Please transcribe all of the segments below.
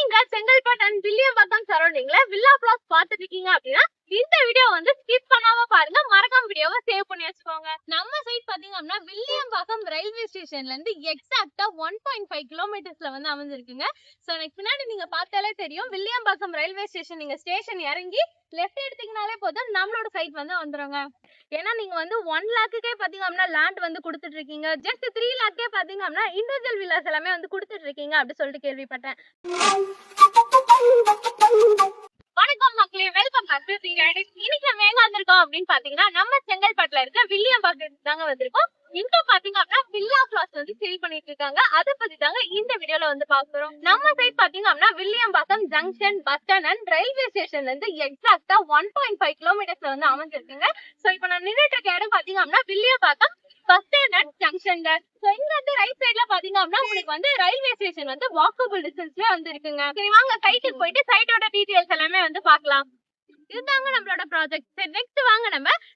நீங்க செங்கல்பட்டு அண்ட் வில்லியம்பாக்கம் சரௌண்டிங்ல villa plots பாத்துட்டு இருக்கீங்க அப்படின்னா இந்த வீடியோ வந்து ஸ்கிப் பண்ணாம பாருங்க, மறக்காம வீடியோவை சேவ் பண்ணி வச்சுக்கோங்க. நம்ம சைட் பாத்தீங்க அப்படின்னா வில்லியம்பாக்கம் ரயில்வே ஸ்டேஷன்ல இருந்து எக்ஸாக்டா 1.5 கிலோமீட்டர்ஸ்ல வந்து அமைஞ்சிருக்குங்க. சோ எனக்கு பின்னாடி நீங்க பார்த்தாலே தெரியும், வில்லியம்பாக்கம் ரயில்வே ஸ்டேஷன். நீங்க ஸ்டேஷன் இறங்கி லெஃப்ட் எடுத்தீங்கனாலே போதும் நம்மளோட சைட் வந்து வந்துருங்க. ஏன்னா நீங்க வந்து 1 லேக்குக்கே பாத்தீங்க அப்படின்னா லேண்ட் வந்து கொடுத்துட்டு இருக்கீங்க, ஜஸ்ட் 3 லேக்கே பாத்தீங்க அப்படின்னா இண்டிவிஜுவல் வில்லாஸ் எல்லாமே வந்து கொடுத்துட்டு இருக்கீங்க அப்படி சொல்லிட்டு கேள்விப்பட்டேன். வணக்கம் மக்களே, வெல்கம் பேக் டு சிங்கர். இன்னைக்கு நம்ம எங்க வந்திருக்கோம் அப்படின்னு பாத்தீங்கன்னா நம்ம செங்கல்பட்டுல இருக்க வில்லியம்பாக்கத்துக்கு தாங்க வந்திருக்கோம். இங்க பாத்தீங்க அப்படின்னா வில்லா பிளாட்ஸ் வந்து சேல் பண்ணிட்டு இருக்காங்க. அதை பத்தி தாங்க இந்த வீடியோல வந்து பாக்குறோம். நம்ம சைட் பாத்தீங்க அப்படின்னா Villiyambakkam junction, bus stand and railway ஸ்டேஷன்ல இருந்து எக்ஸாக்டா 1.5 கிலோமீட்டர்ஸ்ல வந்து அமைஞ்சிருக்குங்க. சோ இப்ப நான் நின்றுட்டு இருக்க இடம் பாத்தீங்க அப்படின்னா வில்லியம்பாக்கம் பஸ் ஸ்டாண்ட் அண்ட் ஜங்ஷன்ல. சோ இங்க வந்து ரைட் சைடுல பாத்தீங்க அப்படின்னா உங்களுக்கு வந்து ரயில்வே ஸ்டேஷன் வந்து வாக்கபிள் டிஸ்டன்ஸ்ல வந்து இருக்குங்க. சரி வாங்க சைட்டுக்கு போயிட்டு சைட்டோட டீடைல்ஸ் எல்லாமே வந்து பாக்கலாம். இதுதாங்க நம்மளோட ப்ராஜெக்ட். சரி நெக்ஸ்ட் வாங்க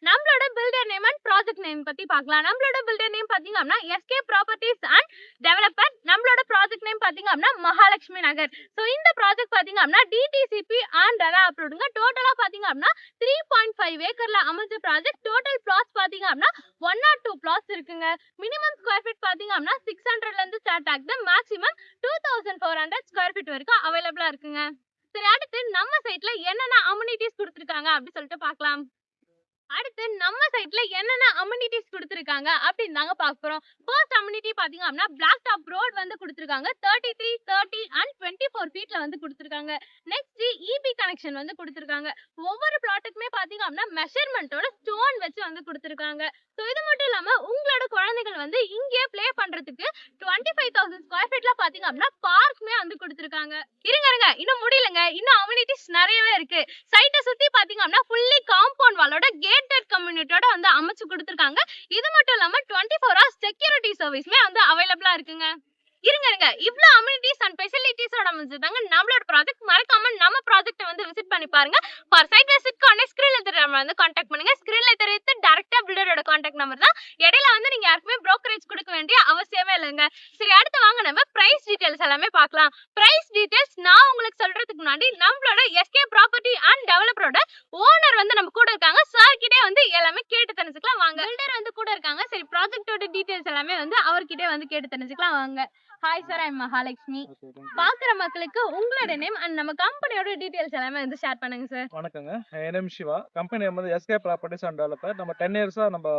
நம்மளோட builder name and project name பத்தி பார்க்கலாம். நம்மளோட பில்டர் நேம் பாத்தீங்க அப்படின்னா எஸ்கே ப்ராப்பர்ட்டிஸ் அண்ட் டெவலப்பர். நம்மளோட ப்ராஜெக்ட் நேம் பாத்தீங்க அப்படின்னா மகாலட்சுமி நகர். சோ இந்த ப்ராஜெக்ட் பாத்தீங்க அப்படின்னா டிடிசிபி அண்ட் ரெரா அப்ரூவ்டுங்க. டோட்டலா பாத்தீங்க அப்படின்னா 3.5 ஏக்கர்ல அமைஞ்ச ப்ராஜெக்ட். டோட்டல் பிளாட்ஸ் பாத்தீங்க அப்படின்னா 102 பிளாட்ஸ் இருக்குங்க. மினிமம் ஸ்கொயர் ஃபீட் பாத்தீங்க அப்படின்னா 600ல இருந்து ஸ்டார்ட் ஆகுது. மேக்ஸிமம் 2400 ஸ்கொயர் ஃபீட் வரைக்கும் அவைலபிளா இருக்குங்க. சரி அடுத்து நம்ம சைட்ல என்னென்ன அம்யூனிட்டிஸ் கொடுத்திருக்காங்க அப்படி சொல்லிட்டு பார்க்கலாம். அடுத்து நம்ம சைட்ல என்னென்ன அம்யூனிட்டிஸ் கொடுத்திருக்காங்க அப்படின்னு தாங்க பார்க்க போறோம். ஃபர்ஸ்ட் அம்யூனிட்டி பாத்தீங்க அப்படின்னா பிளாக் டாப் ரோட் வந்து கொடுத்திருக்காங்க. 33, 30 அண்ட் 24 ஃபீட்ல வந்து கொடுத்திருக்காங்க. நெக்ஸ்ட் இபி கனெக்ஷன் வந்து கொடுத்திருக்காங்க. ஒவ்வொரு பிளாட்டுக்குமே பாத்தீங்க அப்படின்னா மெஷர்மெண்டோட ஸ்டோன் வச்சு வந்து கொடுத்திருக்காங்க. சோ இது மட்டும் இல்லாம உங்களோட குழந்தைகள் வந்து இங்கே ப்ளே பண்றதுக்கு 25,000 ஸ்கொயர் ஃபீட்ல பாத்தீங்க அப்படின்னா பார்க்குமே வந்து கொடுத்திருக்காங்க. இருங்க இன்னும் முடியலங்க, இன்னும் அம்யூனிட்டிஸ் நிறையவே இருக்கு. சைட்டை சுத்தி பாத்தீங்க அப்படின்னா ஃபுல்லி காம்பவுண்ட் வாலோட கேட்டட் கம்யூனிட்டியோட வந்து அமைச்சு கொடுத்திருக்காங்க. இது மட்டும் இல்லாம 24 hours செக்யூரிட்டி சர்வீஸ்மே வந்து அவைலபிளா இருக்குங்க. இருங்க இவ்ளோ அம்யூனிட்டிஸ் அண்ட் ஃபெசிலிட்டிஸோட அமைஞ்சதாங்க நம்மளோட ப்ராஜெக்ட். மறக்காம நம்ம ப்ராஜெக்ட் வந்து விசிட் பண்ணி பாருங்க. ஃபார் சைட் விசிட்கான ஸ்கிரீன்ல தெரிய நம்பர் வந்து கான்டாக்ட் பண்ணுங்க. ஸ்கிரீன்ல தெரியறது டைரக்டா பில்டரோட கான்டாக்ட் நம்பர் தான். இடையில வந்து நீங்க யாருக்குமே brokerage கொடுக்க வேண்டிய அவசியமே இல்லைங்க. சரி அடுத்து வாங்க நம்ம பிரைஸ் டீடைல்ஸ் எல்லாமே பார்க்கலாம். பிரைஸ் டீடைல்ஸ் நான் உங்களுக்கு சொல்றதுக்கு முன்னாடி நம்மளோட எஸ்கே ப்ராப்பர்ட்டி அண்ட் டெவலப்பரோட ஓனர் வந்து நம்ம கூட இருக்காங்க. சார் கிட்டே வந்து எல்லாமே கேட்டு தெரிஞ்சுக்கலாம் வாங்க. பில்டர் வந்து கூட இருக்காங்க. சரி ப்ராஜெக்ட்டோட டீடைல்ஸ் எல்லாமே வந்து அவர்கிட்டே வந்து கேட்டு தெரிஞ்சுக்கலாம் வாங்க. Hi sir, I'm Mahalakshmi. பாக்குற மக்களுக்கு உங்களோட நேம் அண்ட் நம்ம கம்பெனியோட டீடைல்ஸ் எல்லாமே வந்து ஷேர் பண்ணுங்க சார். வணக்கங்க, என் நேம் சிவா. கம்பெனி வந்து எஸ்கே ப்ராப்பர்ட்டிஸ் அண்ட் டெவலப்பர். நம்ம 10 இயர்ஸா நம்ம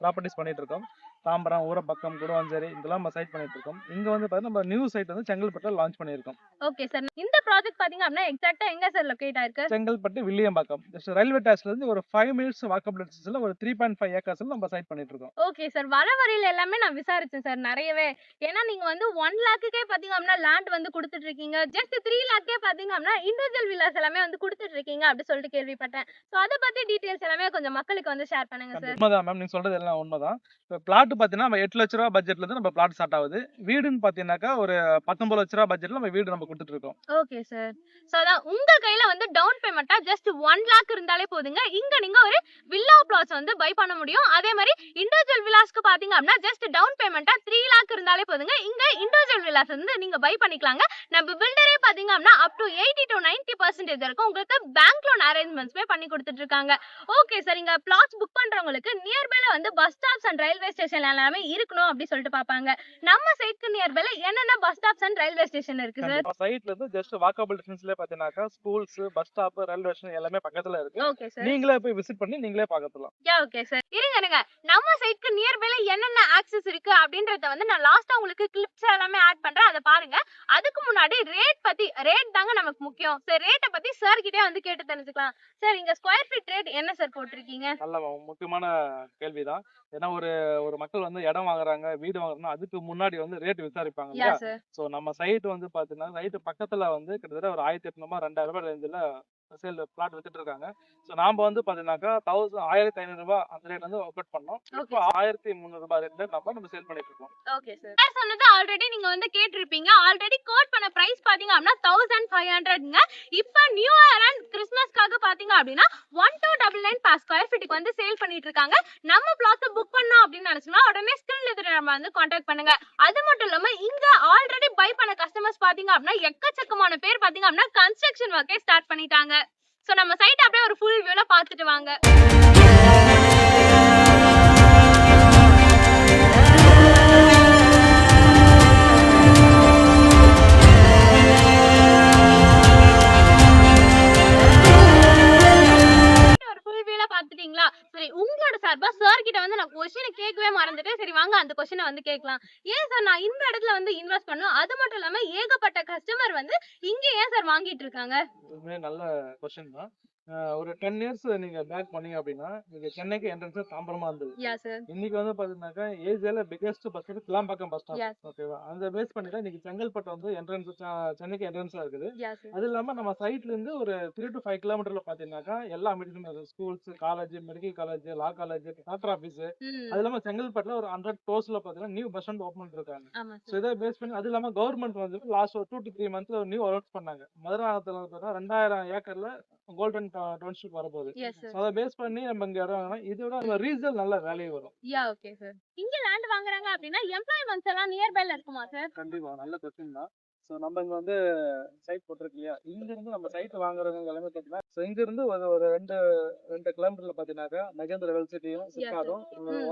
ப்ராப்பர்ட்டிஸ் பண்ணிட்டு இருக்கோம். தாம்பரம், ஊரப்பக்கம், குடுவாஞ்சேரி இதெல்லாம் நம்ம சைட் பண்ணிட்டு இருக்கோம். இங்க வந்து பார்த்தா நம்ம நியூ சைட் வந்து செங்கல்பட்டுல லான்ச் பண்ணியிருக்கோம். ஓகே சார், இந்த ப்ராஜெக்ட் பாத்தீங்க அப்படின்னா எக்ஸாக்ட்டா எங்க சார் லொகேட் ஆயிருக்கு? செங்கல்பட்டு வில்லியம்பாக்கம். ஜஸ்ட் ரயில்வே ஸ்டேஷன்ல இருந்து ஒரு 5 மினிட்ஸ் வாக்கபிள் டிஸ்டன்ஸ்ல ஒரு 3.5 ஏக்கர்ஸ்ல நம்ம சைட் பண்ணிட்டு இருக்கோம். ஓகே சார், வர வரையில எல்லாமே நான் விசாரிச்சேன் சார் நிறையவே. ஏன்னா நீங்க வந்து 1 லேக்குக்கே பாத்தீங்க அப்படின்னா லேண்ட் வந்து கொடுத்துட்டு இருக்கீங்க, ஜஸ்ட் 3 லேக்கே பாத்தீங்க அப்படின்னா இண்டிவிஜுவல் வில்லாஸ் எல்லாமே வந்து கொடுத்துட்டு இருக்கீங்க அப்படி சொல்லிட்டு கேள்விப்பட்டேன். சோ அத பத்தி டீடைல்ஸ் எல்லாமே கொஞ்சம் மக்களுக்கு வந்து ஷேர் பண்ணுங்க சார். உண்மைதான் மேம், நீங்க சொல்றது எல்லாம் உண்மைதான். இப்போ பிளாட் பார்த்தீங்கன்னா நம்ம 8 லட்ச ரூபா பட்ஜெட்ல இருந்து நம்ம பிளாட் ஸ்டார்ட் ஆகுது. வீடுன்னு பார்த்தீங்கன்னாக்கா ஒரு 19 லட்ச ரூபா பட்ஜெட்ல நம்ம வீடு நம்ம கொடுத்துட்டு இருக்கோம். ஓகே சார், சோ அதான் உங்க கையில வந்து டவுன் பேமெண்டா ஜஸ்ட் 1 லேக் இருந்தாலே போதுங்க. இங்க நீங்க ஒரு வில்லா பிளாட்ஸ் வந்து பை பண்ண முடியும். அதே மாதிரி இண்டிவிஜுவல் வில்லாஸ்க்கு பாத்தீங்க அப்படின்னா ஜஸ்ட் டவுன் பேமெண்டா 3 லேக் இருந்தாலே போதுங்க. இங்க இண்டிவிஜுவல் வில்லாஸ் வந்து நீங்க பை பண்ணிக்கலாங்க. நம்ம பில்டரே பாத்தீங்க அப்படின்னா அப் டு 80 to 90% வரைக்கும் உங்களுக்கு பேங்க் லோன் அரேஞ்ச்மெண்ட்ஸ்மே பண்ணி கொடுத்துட்டு இருக்காங்க. ஓகே சார், இங்க பிளாட்ஸ் புக் பண்றவங்களுக்கு நியர்பைல வந்து bus stops and railway station எல்லாமே இருக்கணும் அப்படி சொல்லிட்டு பாப்பாங்க. நம்ம சைட்க்கு நியர்பைல என்னென்ன bus stops and railway station இருக்கு சார்? நம்ம சைட்ல இருந்து ஜஸ்ட் வாக்கபிள் டிஸ்டன்ஸ்ல பாத்தீங்கன்னாக்கா schools, bus stop, railway station எல்லாமே பக்கத்துல இருக்கு. ஓகே சார், நீங்களே போய் விசிட் பண்ணி நீங்களே பார்க்கலாம். Okay sir. இருங்க நம்ம சைட்க்கு நியர்பைல என்னென்ன ஆக்சஸ் இருக்கு அப்படின்றத வந்து நான் லாஸ்டா உங்களுக்கு கிளிப்ஸ் எல்லாமே ஆட் பண்றேன், அதை பாருங்க. அதுக்கு முன்னாடி ரேட் தாங்க நமக்கு முக்கியம். சரி ரேட்டை பத்தி சார் கிட்டே வந்து கேட்டு தெரிஞ்சுக்கலாம். சார் இங்க ஸ்கொயர் ஃபீட் ரேட் என்ன சார் போட்டிருக்கீங்க? நல்ல முக்கியமான கேள்விதான். ஏன்னா ஒரு மக்கள் வந்து இடம் வாங்குறாங்க, வீடு வாங்குறாங்கன்னா அதுக்கு முன்னாடி வந்து ரேட் விசாரிப்பாங்க இல்லையா? சோ நம்ம சைட் வந்து பாத்தீங்கன்னா சைட் பக்கத்துல வந்து கிட்டத்தட்ட ஒரு 1800 2000 ரூபாய் ரேஞ்சில சேல் பிளாட் வித்துட்டு இருக்காங்க. ஸோ நாம வந்து பாத்தீங்கன்னாக்கா 1500 ரூபாய் அந்த ரேட் வந்து ஒர்க் அவுட் பண்ணோம். இப்போ 1300 ரூபாய் ரேட்ல நம்ம சேல் பண்ணிட்டு இருக்கோம். Okay sir. சார் சொன்னது ஆல்ரெடி நீங்க வந்து கேட்டிருப்பீங்க. ஆல்ரெடி கோட் பண்ண பிரைஸ் பாத்தீங்க அப்படின்னா 1500ங்க. இப்போ நியூ இயர் அண்ட் கிறிஸ்மஸ்க்காக பாத்தீங்க அப்படின்னா 1299 per ஸ்கொயர் ஃபீட்டுக்கு வந்து சேல் பண்ணிட்டு இருக்காங்க. நம்ம பிளாட்ஸை புக் பண்ணோம் அப்படின்னு நினைச்சோம்னா உடனே ஸ்கிரீன்ல இருக்கிற நம்ம வந்து கான்டாக்ட் பண்ணுங்க. அது மட்டும் இல்லாம இங்க ஆல்ரெடி பை பண்ண கஸ்டமர்ஸ் பாத்தீங்க அப்படின்னா எக்கச்சக்கமான பேர் பாத்தீங்க அப்படின்னா கன்ஸ்ட்ரக்ஷன் ஒர்க்கே ஸ்டார்ட் பண்ணிட்டாங்க. சோ நம்ம சைட் அப்படியே ஒரு ஃபுல் வியூல பாத்துட்டு வாங்க. பாத்துட்டீங்களா? சரி, உங்களோட சார்பா சார் கிட்ட வந்து நான் क्वेश्चन கேட்கவே மறந்துட்டேன். சரி வாங்க அந்த क्वेश्चन வந்து கேட்கலாம். ஏன் சார் நான் இந்த இடத்துல வந்து இன்வெஸ்ட் பண்ணனும்? அது மட்டும் இல்லாம ஏகப்பட்ட கஸ்டமர் வந்து இங்க ஏன் சார் வாங்கிட்டு இருக்காங்க? இதுமே நல்ல क्वेश्चन தான். ஒரு 10 இயர்ஸ் நீங்க பேக் பண்ணீங்க அப்படின்னா நீங்க சென்னைக்கு என்ட்ரன்ஸ் தாம்பரமா இருந்தது. Yeah sir. இன்னைக்கு வந்து பாத்தீங்கன்னாக்கா ஏசியால biggest bus stop Kilambakkam bus stop. Yes. ஓகேவா? அந்த பேஸ் பண்ணி தான் இன்னைக்கு செங்கல்பட்டு வந்து என்ட்ரன்ஸ் சென்னைக்கு என்ட்ரன்ஸா இருக்குது. யா சார். அது இல்லாம நம்ம சைட்ல இருந்து ஒரு 3 to 5 கிலோமீட்டர்ல பாத்தீங்கன்னாக்கா எல்லா அமினிட்டிஸும் schools, college, medical college, law college, collector office, அது இல்லாம செங்கல்பட்டுல ஒரு 100 க்ரோர்ஸ்ல பாத்தீங்கன்னா நியூ பஸ் ஸ்டாண்ட் ஓபன் பண்ணிருக்காங்க. ஆமா ஸோ சார். இதை பேஸ் பண்ணி அது இல்லாம கவர்மெண்ட் வந்து லாஸ்ட் ஒரு 2 to 3 மந்த்ஸ்ல ஒரு நியூ அனௌன்ஸ் பண்ணாங்க. மதுராந்தகத்துல பார்த்தா 2000 ஏக்கர்ல கோல்டன் டவுன்ஷிப் வரப்போகுது. Yes sir. ஸோ அதை பேஸ் பண்ணி நம்ம இங்க இடம் வாங்கினா இதோட ரீசல் நல்ல வேல்யூ வரும். Yeah okay sir. இங்க லேண்ட் வாங்குறாங்க அப்படின்னா எம்ப்ளாய்மெண்ட்ஸ் எல்லாம் நியர்பைல இருக்குமா சார்? கண்டிப்பா நல்ல கொஸ்டின் தான். ஸோ நம்ம இங்க வந்து சைட் போட்டிருக்கு இல்லையா, இங்க இருந்து நம்ம சைட் வாங்குறவங்க எல்லாமே பார்த்தீங்கன்னா ஸோ இங்க இருந்து ஒரு ரெண்டு கிலோமீட்டர்ல பார்த்தீங்கன்னாக்கா நகேந்திர வெல்சிட்டியும் சிக்காரும்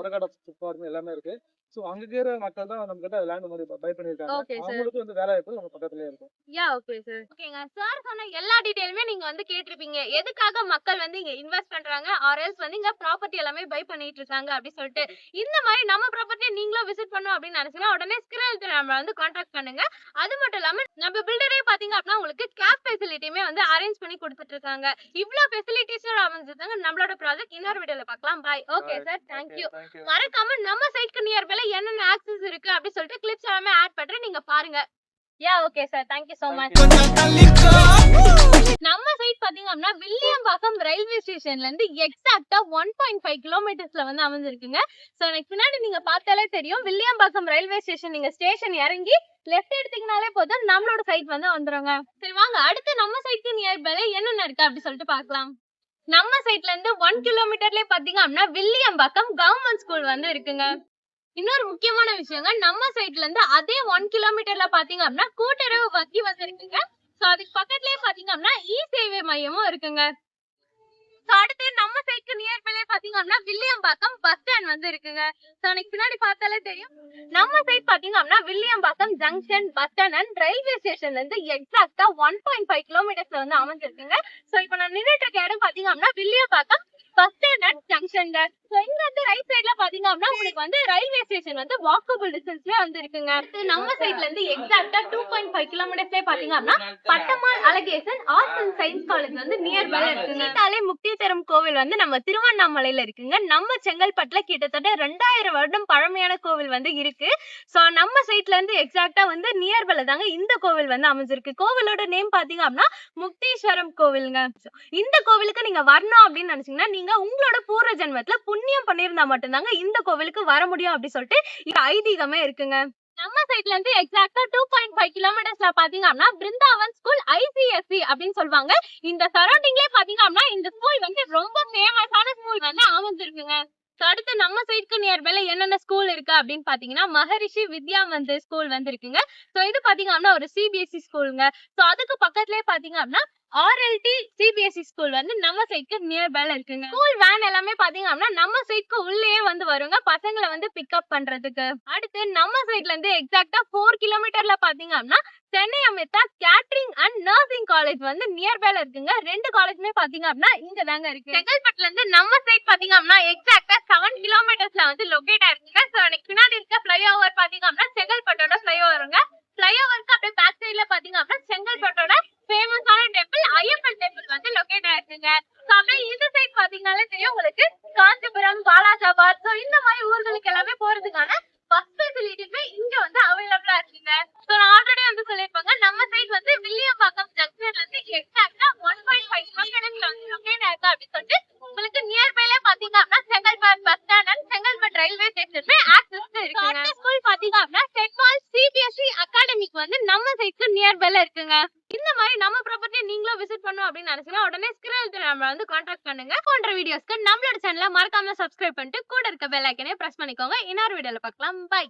ஒரகாட சிப்பாரும் எல்லாமே இருக்கு. ஸோ அங்க இருக்கிற மக்கள் தான் நம்ம கிட்ட லேண்ட் மாதிரி பை பண்ணிருக்காங்க. Okay, sir. அவங்களுக்கு வந்து வேலை வாய்ப்பு நம்ம பக்கத்துலயே இருக்கும். Yeah okay sir. ஓகேங்க. சார் சொன்ன எல்லா டீடைலுமே நீங்க வந்து கேட்டிருப்பீங்க. எதுக்காக மக்கள் வந்து இங்க இன்வெஸ்ட் பண்றாங்க ஆர் எல்ஸ் வந்து இங்க ப்ராப்பர்ட்டி எல்லாமே பை பண்ணிட்டு இருக்காங்க அப்படி சொல்லிட்டு. இந்த மாதிரி நம்ம ப்ராப்பர்ட்டியை நீங்களும் விசிட் பண்ணணும் அப்படின்னு நினைச்சீங்கன்னா உடனே ஸ்கிரீன்ல நம்ம வந்து கான்டாக்ட் பண்ணுங்க. அது மட்டும் இல்லாம நம்ம பில்டரே பாத்தீங்க அப்படின்னா உங்களுக்கு கேப் ஃபெசிலிட்டியுமே வந்து அரேஞ்ச் பண்ணி கொடுத்துட்டு இருக்காங்க. இவ்ளோ ஃபெசிலிட்டிஸோட அமைஞ்சிருக்காங்க நம்மளோட ப்ராஜெக்ட். இன்னொரு வீடியோல பார்க்கலாம். Bye. Okay sir, thank you. Thank you. மறக்காம நம்ம சைட்க்கு நியர்பைல என்னென்ன ஆக்சஸ் இருக்கு அப்படி சொல்லிட்டு கிளிப்ஸ் எல்லாமே ஆட் பண்றேன், நீங்க பாருங்க. Yeah okay sir, thank you so much. நம்ம சைட் பாத்தீங்க அப்படின்னா வில்லியம்பாக்கம் ரயில்வே ஸ்டேஷன்ல இருந்து எக்ஸாக்ட்டா 1.5 கிலோமீட்டர்ஸ்ல வந்து அமைஞ்சிருக்குங்க. சோ எனக்கு பின்னாடி நீங்க பார்த்தாலே தெரியும் வில்லியம்பாக்கம் ரயில்வே ஸ்டேஷன். நீங்க ஸ்டேஷன் இறங்கி லெஃப்ட் எடுத்தீங்கனாலே போதும் நம்மளோட சைட் வந்து வந்துருங்க. சரி வாங்க அடுத்து நம்ம சைட்க்கு நியர்பைல என்னென்ன இருக்கு அப்படி சொல்லிட்டு பார்க்கலாம். நம்ம சைட்ல இருந்து 1 கிலோமீட்டர்லயே பாத்தீங்க அப்படின்னா வில்லியம்பாக்கம் கவர்மெண்ட் ஸ்கூல் வந்து இருக்குங்க. இன்னொரு முக்கியமான விஷயங்க, நம்ம சைட்ல இருந்து அதே 1 கிலோமீட்டர்ல பாத்தீங்க அப்படின்னா கூட்டுறவு வங்கி வந்து இருக்குங்க. சோ அதுக்கு பக்கத்துலயே பாத்தீங்க அப்படின்னா இ சேவை மையமும் இருக்குங்க. சோ அடுத்து நம்ம சைட்க்கு நியர்பைல பாத்தீங்க அப்படின்னா வில்லியம்பாக்கம் பஸ் ஸ்டாண்ட் வந்து இருக்குங்க. சோ எனக்கு பின்னாடி பார்த்தாலே தெரியும் நம்ம சைட் பாத்தீங்க அப்படின்னா Villiyambakkam junction bus stand and railway ஸ்டேஷன்ல இருந்து எக்ஸாக்ட்டா 1.5 கிலோமீட்டர்ஸ்ல வந்து அமைஞ்சிருக்குங்க. சோ இப்போ நான் நின்னுட்டு இருக்க இடம் பாத்தீங்க அப்படின்னா Villiyambakkam bus stand and junction. So இங்க இருந்து ரைட் சைடுல பாத்தீங்க அப்படின்னா உங்களுக்கு வந்து ரயில்வே ஸ்டேஷன் வந்து வாக்கபிள் டிஸ்டன்ஸ்லயே வந்து இருக்குங்க. நம்ம சைட்ல இருந்து எக்ஸாக்ட்டா 2.5 கிலோமீட்டர்ஸ்லயே பாத்தீங்க அப்படின்னா Pattammal Alagesan arts and science college வந்து நியர்பைல இருக்குங்க. சீதாலே முக்தி தரும் கோவில் வந்து நம்ம திருவண்ணாமலையில இருக்குங்க. நம்ம செங்கல்பட்டுல கிட்டத்தட்ட 2000 வருடம் பழமையான கோவில் வந்து இருக்கு. சோ நம்ம சைட்ல இருந்து எக்ஸாக்ட்டா வந்து நியர்பைல தாங்க இந்த கோவில் வந்து அமைஞ்சிருக்கு. கோவிலோட நேம் பாத்தீங்க அப்படின்னா முக்தீஸ்வரம் கோவிலுங்க. இந்த கோவிலுக்கு நீங்க வரணும் அப்படின்னு நினைச்சீங்கன்னா நீங்க உங்களோட பூர்வ ஜென்மத்துல புண்ணியம் பண்ணியிருந்தா மட்டும்தாங்க இந்த கோவிலுக்கு வர முடியும் அப்படி சொல்லிட்டு இது ஐதீகமே இருக்குங்க. நம்ம சைட்ல இருந்து எக்ஸாக்ட்டா 2.5 கிலோமீட்டர்ஸ்ல பாத்தீங்க அப்படின்னா பிருந்தாவன் ஸ்கூல் ICSE அப்படின்னு சொல்லுவாங்க. இந்த சரௌண்டிங்லயே பாத்தீங்க அப்படின்னா இந்த ஸ்கூல் வந்து ரொம்ப ஃபேமஸான ஸ்கூல் வந்து அமைஞ்சிருக்குங்க. அடுத்து நம்ம சைட்க்கு நியர்பைல என்னென்ன ஸ்கூல் இருக்கு அப்படின்னு பாத்தீங்கன்னா மகரிஷி வித்யா மந்திர் ஸ்கூல் வந்து இருக்குங்க. சோ இது பாத்தீங்க அப்படின்னா ஒரு CBSE ஸ்கூலுங்க. சோ அதுக்கு பக்கத்துலயே பாத்தீங்க அப்படின்னா RLT CBSE ஸ்கூல் வந்து நம்ம சைட்க்கு நியர்பைல இருக்குங்க. ஸ்கூல் வேன் எல்லாமே பாத்தீங்க அப்படின்னா நம்ம சைட்க்கு உள்ளேயே வந்து வருங்க பசங்களை வந்து பிக்கப் பண்றதுக்கு. அடுத்து நம்ம சைட்ல இருந்து எக்ஸாக்ட்டா 4 கிலோமீட்டர்ல பாத்தீங்க அப்படின்னா Chennai Amirtha catering and nursing college வந்து நியர்பைல இருக்குங்க. 2 காலேஜ்மே பாத்தீங்க அப்படின்னா இங்க தாங்க இருக்கு. செங்கல்பட்டுல இருந்து நம்ம சைட் பாத்தீங்க அப்படின்னா எக்ஸாக்ட்டா 7 கிலோமீட்டர்ஸ்ல வந்து லொகேட் ஆயிருக்குங்க. சோ எனக்கு பின்னாடி இருக்க ஃப்ளைஓவர் பாத்தீங்க அப்படின்னா செங்கல்பட்டோட ஃப்ளைஓவருங்க. ஃப்ளைஓவருக்கு அப்படியே பேக் சைட்ல பாத்தீங்க அப்படின்னா செங்கல்பட்டோட ஃபேமஸான டெம்பிள் ஐயப்பன் டெம்பிள் வந்து லொகேட் ஆயிருக்குங்க. சோ அப்படியே இந்த சைட் பாத்தீங்கன்னாலே தெரியும் உங்களுக்கு காஞ்சிபுரம், பாலாஜாபாத், சோ இந்த மாதிரி ஊர்களுக்கு எல்லாமே போறதுக்கான பஸ் ஃபெசிலிட்டியுமே இங்க வந்து அவைலபிளா இருக்குங்க. சோ நான் ஆல்ரெடி வந்து சொல்லிருப்பாங்க நம்ம சைட் வந்து வில்லியம்பாக்கம் ஜங்ஷன்ல இருந்து எக்ஸாக்ட்டா 1.5 கிலோமீட்டர் சைட்க்கு நியர் பைல இருக்குங்க. இந்த மாதிரி நம்ம ப்ராப்பர்ட்டி நீங்களும் விசிட் பண்ணணும் அப்படின்னு நினைச்சீங்கன்னா உடனே ஸ்கிரீன்ல நம்ம வந்து கான்டாக்ட் பண்ணுங்க. போன்ற வீடியோஸ்க்கு நம்மளோட சேனலை மறக்காம சப்ஸ்கிரைப் பண்ணிட்டு கூட இருக்க பெல் ஐக்கனை பிரஸ் பண்ணிக்கோங்க. இன்னொரு வீடியோல பார்க்கலாம். பை.